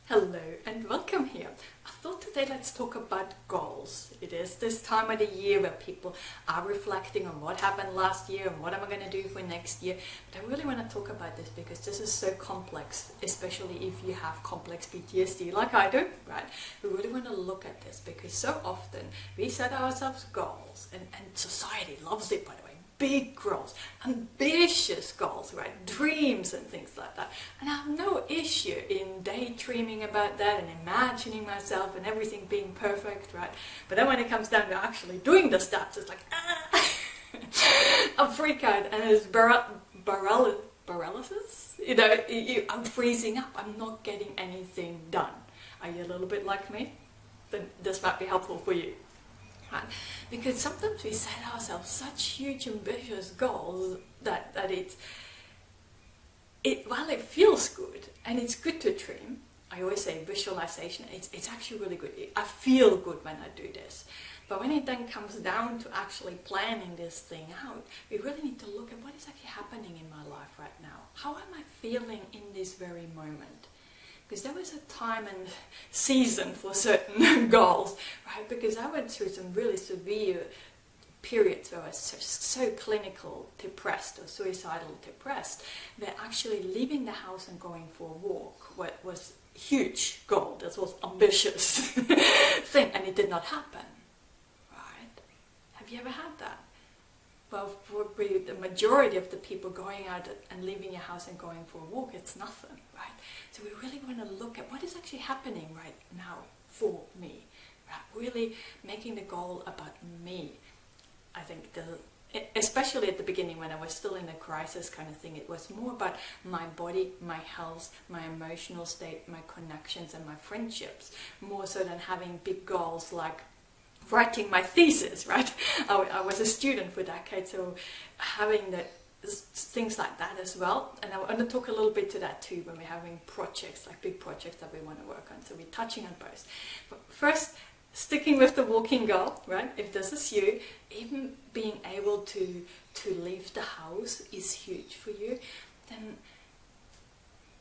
Hello and welcome here. I thought today let's talk about goals. It is this time of the year where people are reflecting on what happened last year and what am I going to do for next year. But I really want to talk about this because this is so complex, especially if you have complex PTSD like I do, right? We really want to look at this because so often we set ourselves goals and society loves it, by the way. Big goals, ambitious goals, right? Dreams and things like that. And I have no issue in daydreaming about that and imagining myself and everything being perfect, right? But then when it comes down to actually doing the steps, it's like, I freak out and it's paralysis. I'm freezing up. I'm not getting anything done. Are you a little bit like me? Then this might be helpful for you. Right? Because sometimes we set ourselves such huge ambitious goals that while it feels good and it's good to dream, I always say visualization, it's actually really good. I feel good when I do this. But when it then comes down to actually planning this thing out, we really need to look at what is actually happening in my life right now. How am I feeling in this very moment? Because there was a time and season for certain goals, right? Because I went through some really severe periods where I was so clinical depressed or suicidal depressed that actually leaving the house and going for a walk was a huge goal. That was ambitious thing, and it did not happen, right? Have you ever had that? Well, for the majority of the people going out and leaving your house and going for a walk, it's nothing, right? So we really want to look at what is actually happening right now for me, right? Really making the goal about me. I think especially at the beginning when I was still in a crisis kind of thing, it was more about my body, my health, my emotional state, my connections and my friendships, more so than having big goals like writing my thesis, right? I was a student for decades, so having things like that as well. And I want to talk a little bit to that too when we're having projects, like big projects that we want to work on. So we're touching on both. But first, sticking with the walking goal, right? If this is you, even being able to leave the house is huge for you, then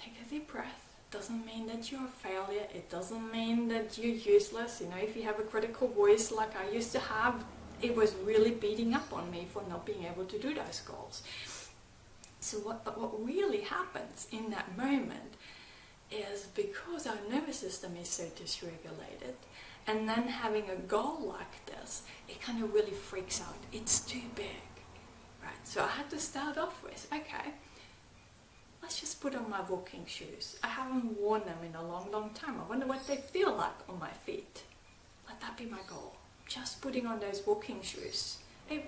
take a deep breath. Doesn't mean that you're a failure. It doesn't mean that you're useless. If you have a critical voice like I used to have, it was really beating up on me for not being able to do those goals. So what really happens in that moment is because our nervous system is so dysregulated, and then having a goal like this, it kind of really freaks out. It's too big, right? So I had to start off with, okay, let's just put on my walking shoes. I haven't worn them in a long time. I wonder what they feel like on my feet. Let that be my goal. Just putting on those walking shoes. Hey,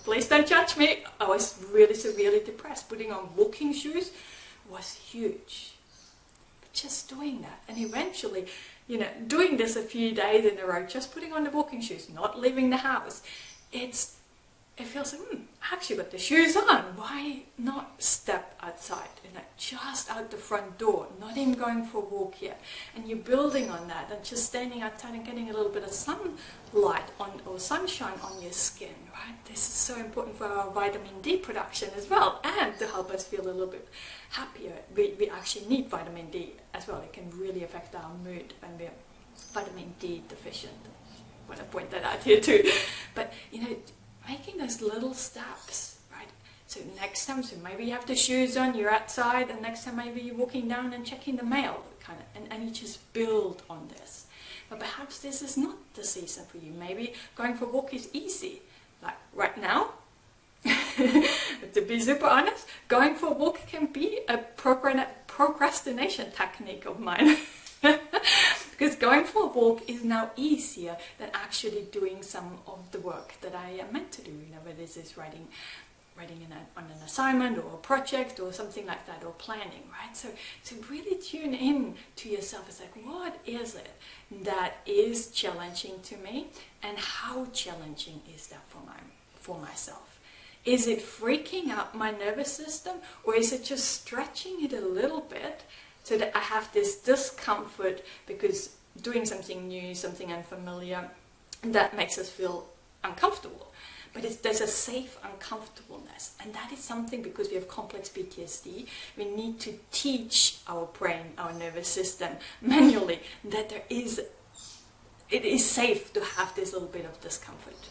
please don't judge me. I was really severely depressed. Putting on walking shoes was huge. But just doing that. And eventually, doing this a few days in a row, just putting on the walking shoes, not leaving the house, it feels like, I actually got the shoes on. Why not step outside? Just out the front door, not even going for a walk yet. And you're building on that and just standing outside and getting a little bit of sunlight or sunshine on your skin, right? This is so important for our vitamin D production as well, and to help us feel a little bit happier. We actually need vitamin D as well. It can really affect our mood when we're vitamin D deficient. I want to point that out here too. But, making those little steps, right? So next time, maybe you have the shoes on, you're outside, and next time maybe you're walking down and checking the mail, and you just build on this. But perhaps this is not the season for you. Maybe going for a walk is easy. Like right now, to be super honest, going for a walk can be a procrastination technique of mine. Because going for a walk is now easier than actually doing some of the work that I am meant to do. Whether this is writing on an assignment or a project or something like that, or planning, right? So really tune in to yourself. It's like, what is it that is challenging to me, and how challenging is that for myself? Is it freaking out my nervous system, or is it just stretching it a little bit so that I have this discomfort because doing something new, something unfamiliar, that makes us feel uncomfortable? but there's a safe uncomfortableness, and that is something, because we have complex PTSD, we need to teach our brain, our nervous system manually that it is safe to have this little bit of discomfort.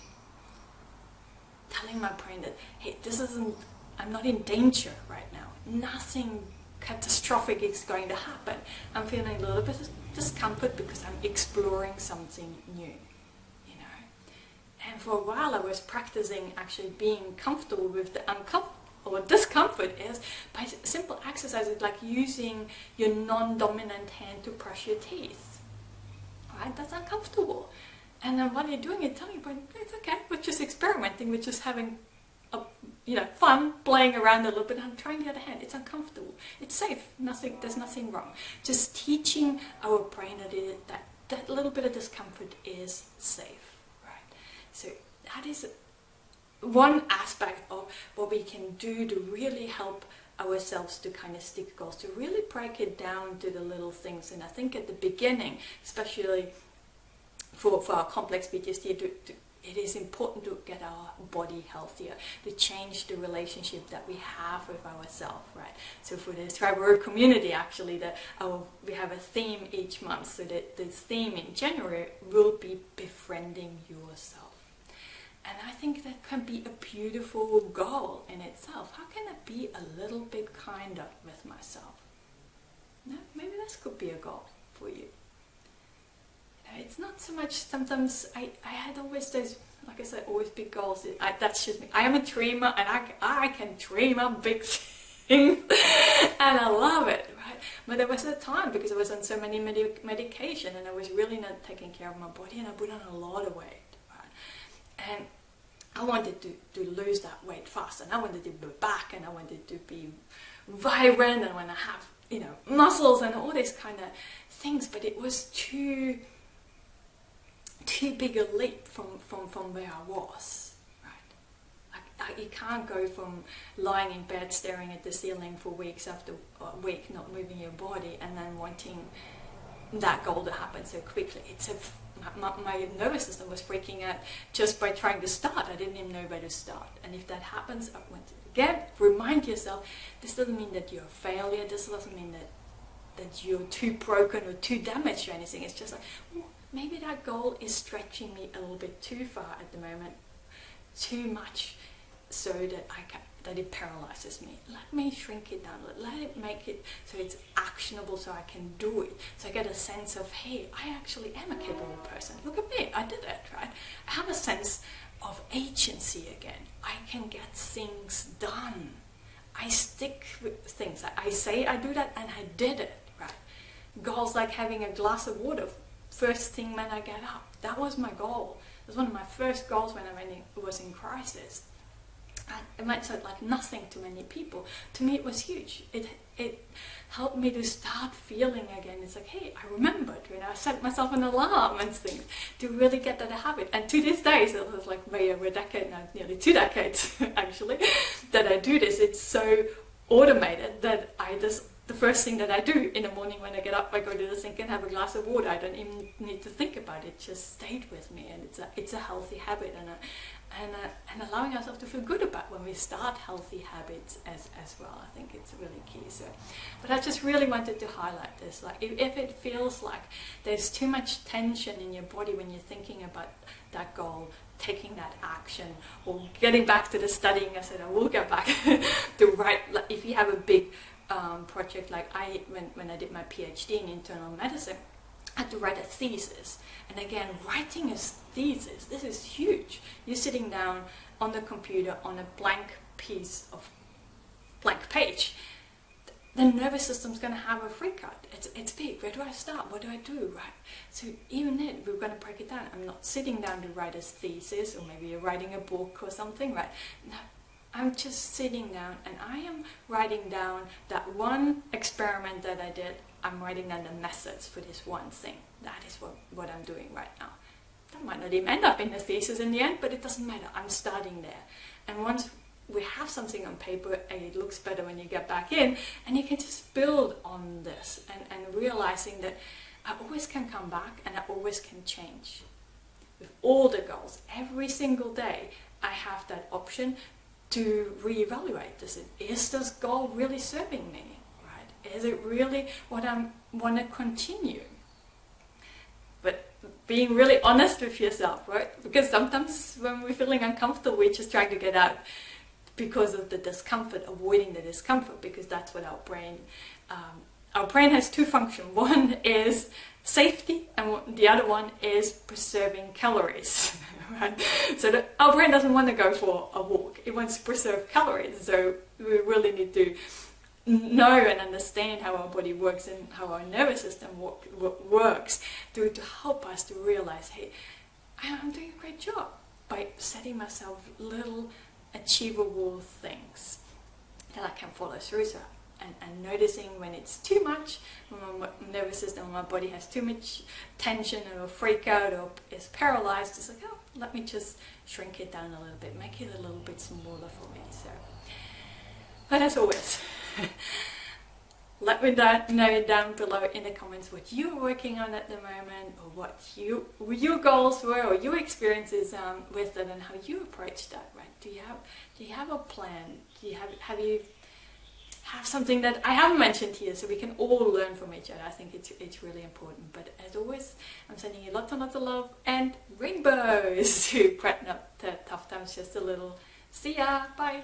Telling my brain that, hey, I'm not in danger right now. Nothing catastrophic is going to happen. I'm feeling a little bit of discomfort because I'm exploring something new. And for a while I was practicing actually being comfortable with the discomfort is by simple exercises like using your non-dominant hand to brush your teeth. Right? That's uncomfortable. And then while you're doing it, tell your brain, it's okay, we're just experimenting, we're just having fun, playing around a little bit. I'm trying the other hand, it's uncomfortable, it's safe, there's nothing wrong. Just teaching our brain that little bit of discomfort is safe. So that is one aspect of what we can do to really help ourselves to kind of stick goals, to really break it down to the little things. And I think at the beginning, especially for our complex PTSD, it is important to get our body healthier, to change the relationship that we have with ourselves, right? So for the Thrive community, actually, we have a theme each month. So that this theme in January will be befriending yourself. And I think that can be a beautiful goal in itself. How can I be a little bit kinder with myself? No, maybe this could be a goal for you. It's not so much, sometimes I had always those, like I said, always big goals. That's just me. I am a dreamer, and I can dream up big things, and I love it, right? But there was a time, because I was on so many medication, and I was really not taking care of my body, and I put on a lot of weight. And I wanted to lose that weight fast, and I wanted to be back, and I wanted to be vibrant, and I want to have muscles and all these kind of things. But it was too big a leap from where I was. Right? You can't go from lying in bed staring at the ceiling for weeks after a week, not moving your body, and then wanting that goal to happen so quickly. My nervous system was freaking out just by trying to start. I didn't even know where to start. And if that happens, again, remind yourself, this doesn't mean that you're a failure. This doesn't mean that you're too broken or too damaged or anything. It's just like, maybe that goal is stretching me a little bit too far at the moment, too much, so that it paralyzes me. Let me shrink it down. Let it make it so it's actionable, so I can do it. So I get a sense of, hey, I actually am a capable person. Look at me, I did it, right? I have a sense of agency again. I can get things done. I stick with things. I say I do that, and I did it, right? Goals like having a glass of water first thing when I get up. That was my goal. It was one of my first goals when I was in crisis. It might sound like nothing to many people. To me, it was huge. It helped me to start feeling again. It's like, hey, I remembered. I set myself an alarm and things to really get that habit. And to this day, so it was like maybe a decade now, nearly 2 decades actually, that I do this. It's so automated that the first thing that I do in the morning when I get up, I go to the sink and have a glass of water. I don't even need to think about it. It just stayed with me, and it's a healthy habit, and allowing ourselves to feel good about when we start healthy habits as well. I think it's really key. So, but I just really wanted to highlight this. Like, if it feels like there's too much tension in your body when you're thinking about that goal, taking that action, or getting back to the studying, I said I will get back to write. Like, if you have a big project, like when I did my PhD in internal medicine, I had to write a thesis. And again, writing a thesis, this is huge. You're sitting down on the computer on a blank page. The nervous system's going to have a freak out. It's big. Where do I start? What do I do? Right? So even then, we're going to break it down. I'm not sitting down to write a thesis, or maybe you're writing a book or something, right? No, I'm just sitting down, and I am writing down that one experiment that I did. I'm writing down the methods for this one thing. That is what I'm doing right now. That might not even end up in the thesis in the end, but it doesn't matter. I'm starting there. And once we have something on paper, it looks better when you get back in, and you can just build on this and realizing that I always can come back and I always can change. With all the goals, every single day, I have that option to reevaluate this. Is this goal really serving me? Right? Is it really what I want to continue? But being really honest with yourself, right? Because sometimes when we're feeling uncomfortable, we're just trying to get out because of the discomfort, avoiding the discomfort, because that's what our brain has two functions. One is safety, and the other one is preserving calories. Right? So our brain doesn't want to go for a walk; it wants to preserve calories. So we really need to know and understand how our body works and how our nervous system works to help us to realize, hey, I'm doing a great job by setting myself little achievable things that I can follow through. So, and noticing when it's too much, when my nervous system, when my body has too much tension or freak out or is paralyzed, it's like, oh, let me just shrink it down a little bit, make it a little bit smaller for me. So, but as always, let me know down below in the comments what you're working on at the moment, or what your goals were, or your experiences with it, and how you approach that. Right? Do you have a plan? Do you have something that I haven't mentioned here, so we can all learn from each other? I think it's really important. But as always, I'm sending you lots and lots of love and rainbows to brighten up the tough times just a little. See ya. Bye.